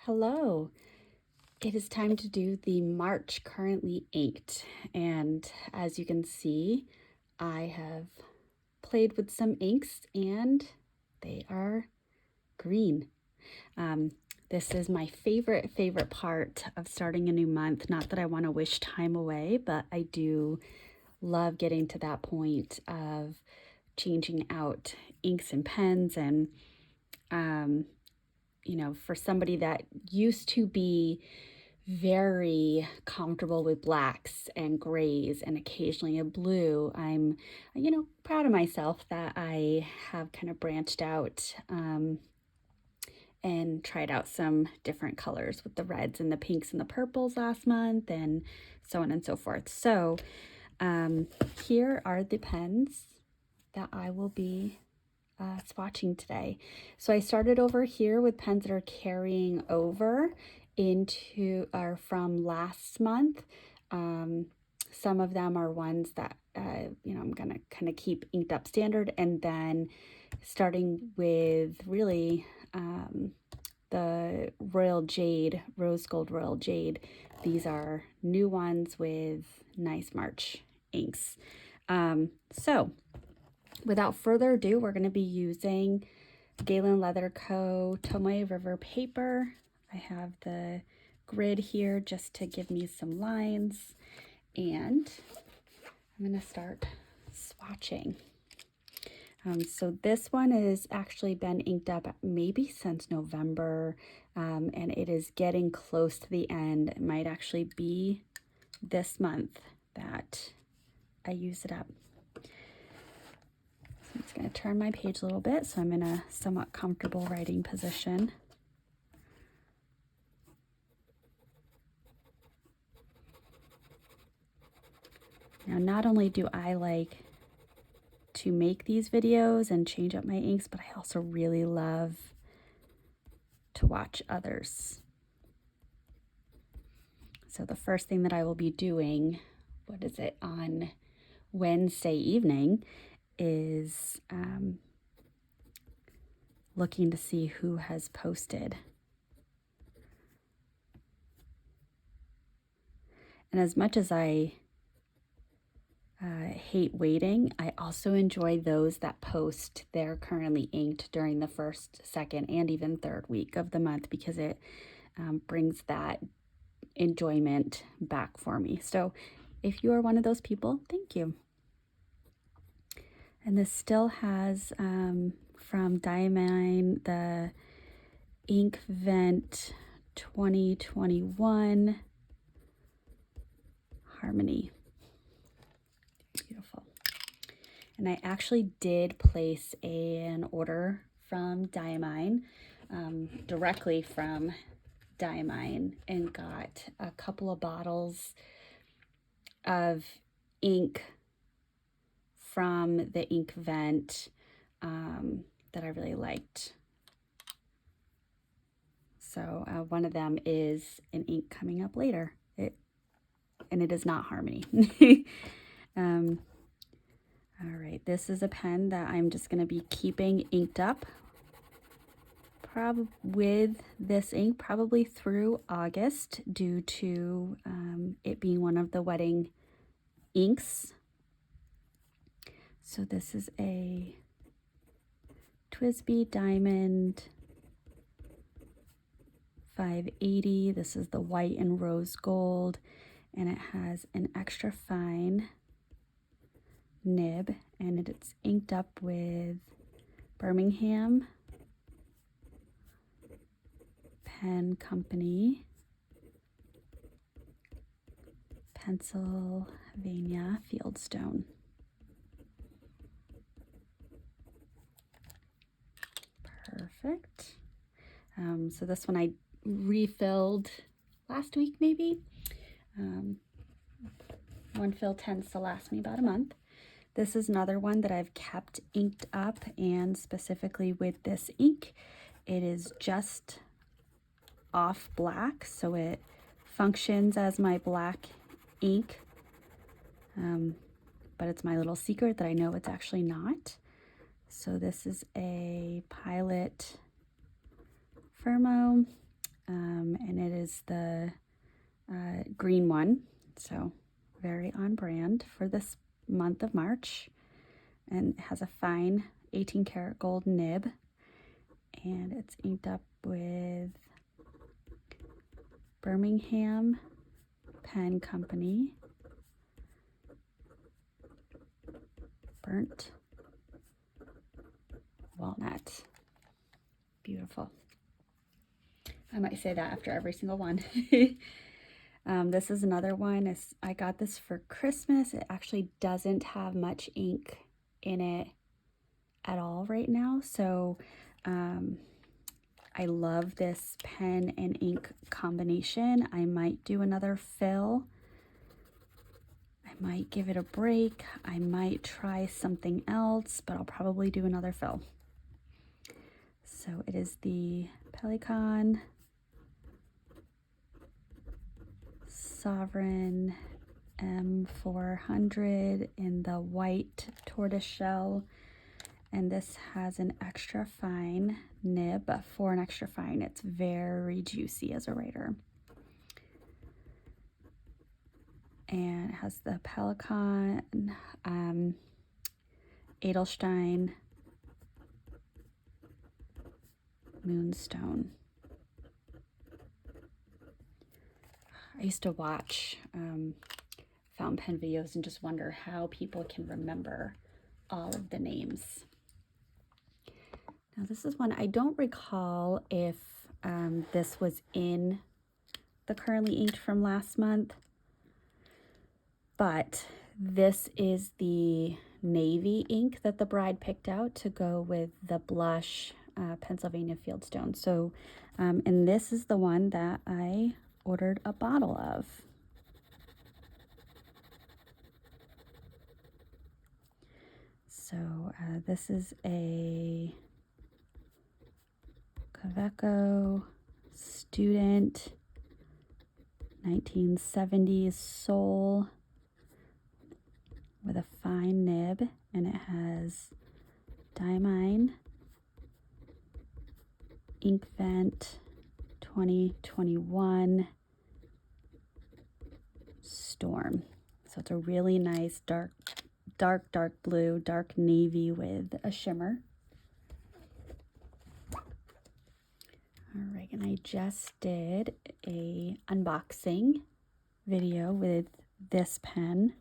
Hello. It is time to do the March currently inked, and as you can see, I have played with some inks and they are green. This is my favorite part of starting a new month. Not that I want to wish time away, but I do love getting to that point of changing out inks and pens. And for somebody that used to be very comfortable with blacks and grays and occasionally a blue, I'm, proud of myself that I have kind of branched out and tried out some different colors with the reds and the pinks and the purples last month, and so on and so forth. So here are the pens that I will be swatching today. So I started over here with pens that are carrying over into from last month. Some of them are ones that I'm gonna kind of keep inked up standard, and then starting with really the Royal Jade, Rose Gold Royal Jade. These are new ones with nice March inks. So without further ado, we're going to be using Galen Leather Co. Tomoe River paper. I have the grid here just to give me some lines, and I'm going to start swatching. So this one has actually been inked up maybe since November, and it is getting close to the end. It might actually be this month that I use it up. I'm just going to turn my page a little bit so I'm in a somewhat comfortable writing position. Now, not only do I like to make these videos and change up my inks, but I also really love to watch others. So the first thing that I will be doing, on Wednesday evening, is looking to see who has posted. And as much as I hate waiting, I also enjoy those that post they're currently inked during the first, second, and even third week of the month, because it brings that enjoyment back for me. So if you are one of those people, thank you. And this still has from Diamine the Ink Vent 2021 Harmony. Beautiful. And I actually did place an order from Diamine, directly from Diamine, and got a couple of bottles of ink from the Ink Vent that I really liked. So one of them is an ink coming up later, and it is not Harmony. All right, this is a pen that I'm just going to be keeping inked up with this ink probably through August, due to it being one of the wedding inks. So this is a TWSBI Diamond 580. This is the white and rose gold, and it has an extra fine nib, and it's inked up with Birmingham Pen Company, Pennsylvania Fieldstone. Perfect. So this one I refilled last week, maybe. One fill tends to last me about a month. This is another one that I've kept inked up, and specifically with this ink, it is just off black, so it functions as my black ink, but it's my little secret that I know it's actually not. So this is a Pilot Firmo, and it is the green one, so very on brand for this month of March, and it has a fine 18 karat gold nib, and it's inked up with Birmingham Pen Company, burnt walnut. Beautiful. I might say that after every single one. This is another one. I got this for Christmas. It actually doesn't have much ink in it at all right now, so I love this pen and ink combination. I might do another fill. I might give it a break. I might try something else, but I'll probably do another fill. So it is the Pelikan Sovereign M400 in the white tortoise shell, and this has an extra fine nib. For an extra fine, it's very juicy as a writer. And it has the Pelikan Edelstein Moonstone. I used to watch fountain pen videos and just wonder how people can remember all of the names. Now this is one I don't recall if this was in the currently inked from last month, but this is the navy ink that the bride picked out to go with the blush Pennsylvania Fieldstone. So, and this is the one that I ordered a bottle of. So this is a Kaveco Student 1970s sole with a fine nib, and it has Diamine Ink Vent 2021 Storm. So it's a really nice dark blue, dark navy with a shimmer. All right, and I just did a unboxing video with this pen.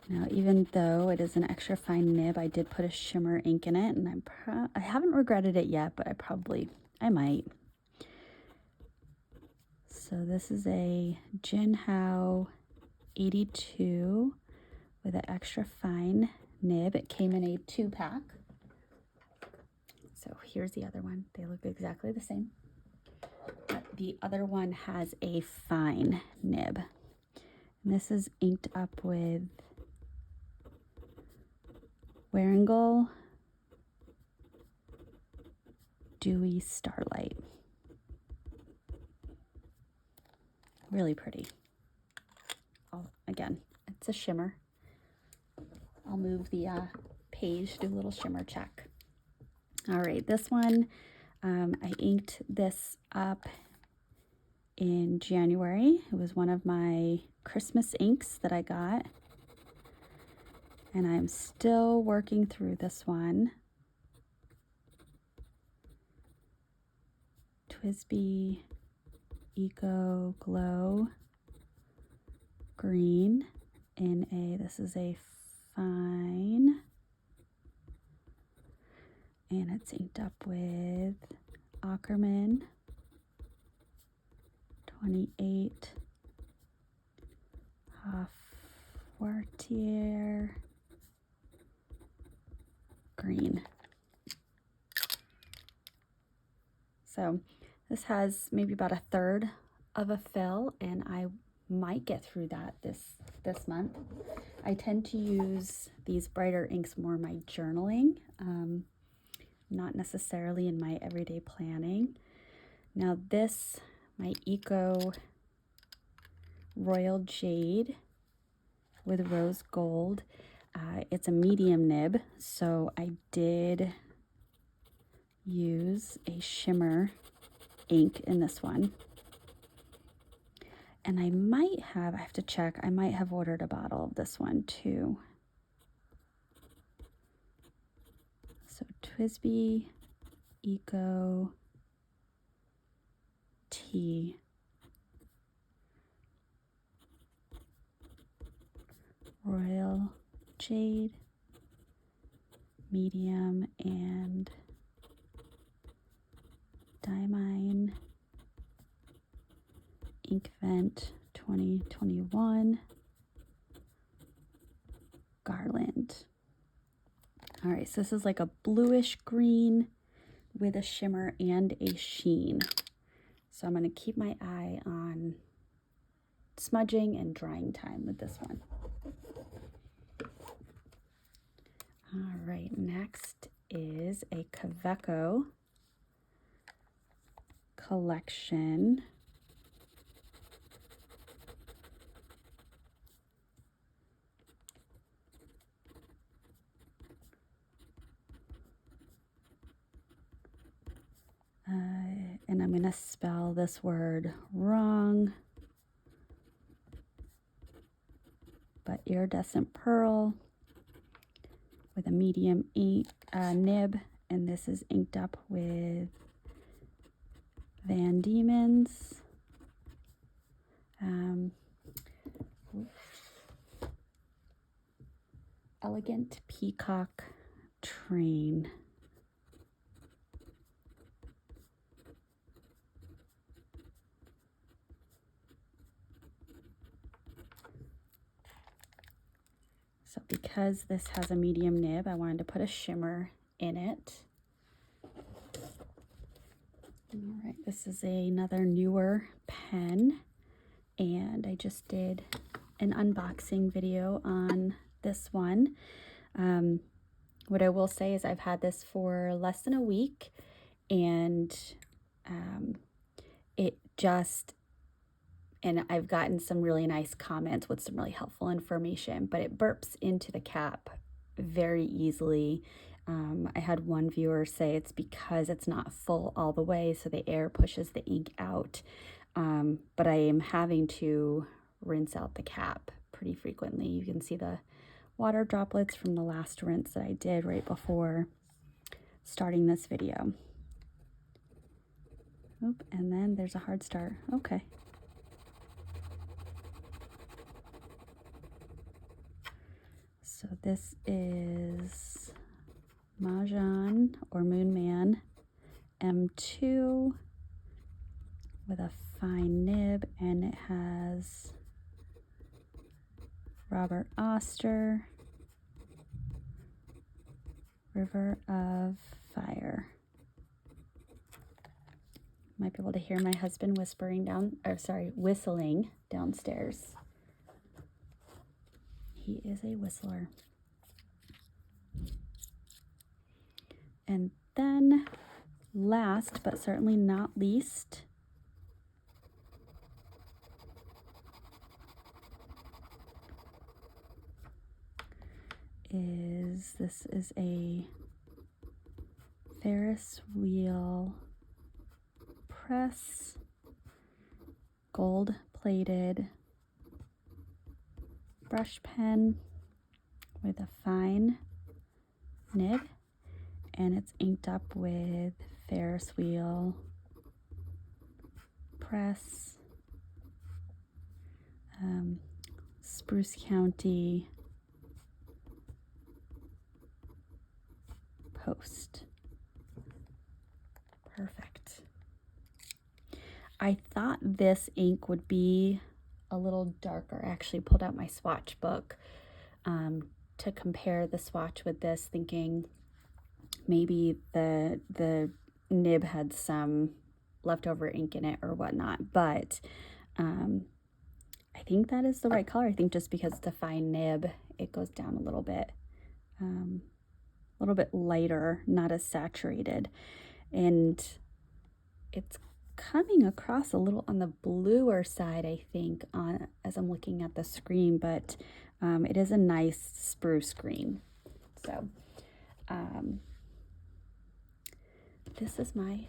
Now, even though it is an extra fine nib, I did put a shimmer ink in it, and I haven't regretted it yet, but I might. So this is a Jinhao 82 with an extra fine nib. It came in a 2-pack. So here's the other one. They look exactly the same, but the other one has a fine nib. And this is inked up with Waringal Dewy Starlight. Really pretty. Again, it's a shimmer. I'll move the page, do a little shimmer check. All right, this one, I inked this up in January. It was one of my Christmas inks that I got, and I'm still working through this one. TWSBI Eco Glow Green in this is a fine, and it's inked up with Ackerman 28 Hofwartier green. So this has maybe about 1/3 of a fill, and I might get through that this month. I tend to use these brighter inks more in my journaling, not necessarily in my everyday planning. Now this, my Eco Royal Jade with rose gold, it's a medium nib, so I did use a shimmer ink in this one. And I have to check, I might have ordered a bottle of this one too. So TWSBI Eco Tea Royal Jade, medium, and Diamine Ink Vent 2021 Garland. All right, so this is like a bluish green with a shimmer and a sheen. So I'm going to keep my eye on smudging and drying time with this one. All right, next is a Kaweco collection. And I'm going to spell this word wrong, but Iridescent Pearl with a medium ink nib, and this is inked up with Van Diemen's. Elegant Peacock Train. So because this has a medium nib, I wanted to put a shimmer in it. All right, this is another newer pen, and I just did an unboxing video on this one. What I will say is I've had this for less than a week, and and I've gotten some really nice comments with some really helpful information, but it burps into the cap very easily. I had one viewer say it's because it's not full all the way, so the air pushes the ink out. But I am having to rinse out the cap pretty frequently. You can see the water droplets from the last rinse that I did right before starting this video. Oop, and then there's a hard start. Okay. So this is Mahjong or Moon Man M2 with a fine nib, and it has Robert Oster, River of Fire. Might be able to hear my husband whispering whistling downstairs. He is a whistler. And then last but certainly not least, this is a Ferris wheel press, gold plated brush pen with a fine nib, and it's inked up with Ferris wheel press, Spruce County post. Perfect. I thought this ink would be a little darker. I actually pulled out my swatch book to compare the swatch with this, thinking maybe the nib had some leftover ink in it or whatnot, but I think that is the right color. I think just because it's a fine nib, it goes down a little bit lighter, not as saturated, and it's coming across a little on the bluer side, I think, as I'm looking at the screen, but it is a nice spruce green. So this is my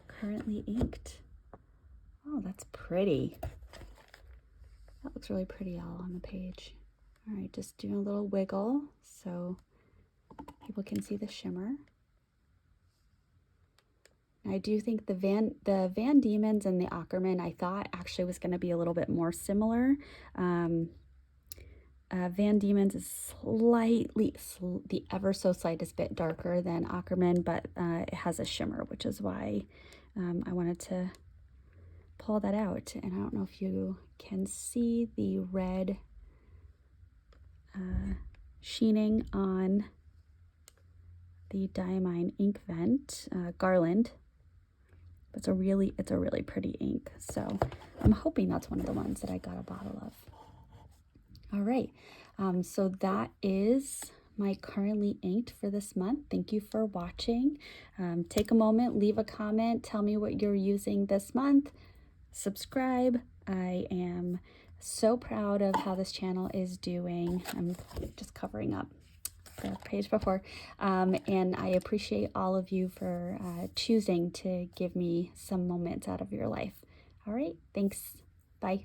currently inked. Oh, that's pretty. That looks really pretty all on the page. All right, just doing a little wiggle so people can see the shimmer. I do think the Van Diemen's and the Ackerman I thought actually was going to be a little bit more similar. Van Diemen's is slightly, the ever so slightest bit darker than Ackerman, but it has a shimmer, which is why I wanted to pull that out. And I don't know if you can see the red sheening on the Diamine ink vent garland. It's a really pretty ink. So I'm hoping that's one of the ones that I got a bottle of. All right, so that is my currently inked for this month. Thank you for watching. Take a moment, leave a comment, tell me what you're using this month. Subscribe. I am so proud of how this channel is doing. I'm just covering up the page before, and I appreciate all of you for choosing to give me some moments out of your life. All right, thanks. Bye.